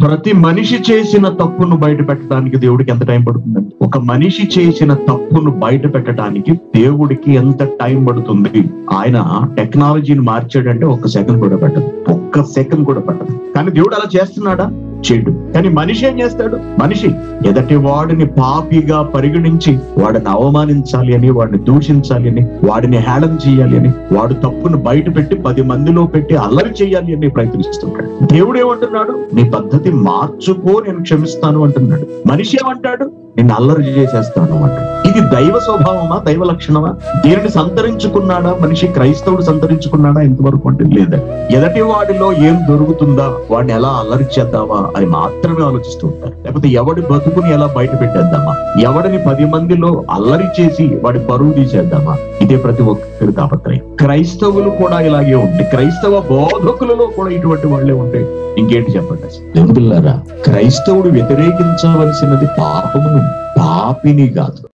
ప్రతి మనిషి చేసిన తప్పును బయట పెట్టడానికి దేవుడికి ఎంత టైం పడుతుందండి? ఒక మనిషి చేసిన తప్పును బయట పెట్టడానికి దేవుడికి ఎంత టైం పడుతుంది? ఆయన టెక్నాలజీని మార్చాడంటే ఒక్క సెకండ్ కూడా పట్టదు, ఒక్క సెకండ్ కూడా పట్టదు. కానీ దేవుడు అలా చేస్తున్నాడా? చేయడు. కానీ మనిషి ఏం చేస్తాడు? మనిషి ఎదటి వాడిని పాపిగా పరిగణించి వాడిని అవమానించాలి అని, వాడిని దూషించాలి అని, వాడిని హేళన చేయాలి అని, వాడు తప్పును బయట పెట్టి 10 మందిలో పెట్టి అల్లరి చేయాలి అని ప్రయత్నిస్తుంటాడు. దేవుడు ఏమంటున్నాడు? నీ పద్ధతి మార్చుకో, నేను క్షమిస్తాను అంటున్నాడు. మనిషి ఏమంటాడు? నిన్ను అల్లరి చేసేస్తాను అంటాడు. ఇది దైవ స్వభావమా? దైవ లక్షణమా? దీనిని సంతరించుకున్నాడా మనిషి? క్రైస్తవుడు సంతరించుకున్నాడా? ఎంతవరకు అంటే లేదా. ఎదటి వాడిలో ఏం దొరుకుతుందా, వాడిని ఎలా అల్లరి చేద్దామా అని మాత్రమే ఆలోచిస్తూ ఉంటారు. లేకపోతే ఎవడి బతుకుని ఎలా బయట పెట్టేద్దామా, ఎవడిని 10 మందిలో అల్లరి చేసి వాడి పరువు తీసేద్దామా, ఇదే ప్రతి ఒక్కరి తాపత్రయం. క్రైస్తవులు కూడా ఇలాగే ఉంటాయి. క్రైస్తవ బోధకులలో కూడా ఇటువంటి వాళ్ళే ఉంటాయి. ఇంకేంటి చెప్పండి? దేవుడిల్లారా, క్రైస్తవుడు వ్యతిరేకించవలసినది పాపమును, పాపిని కాదు.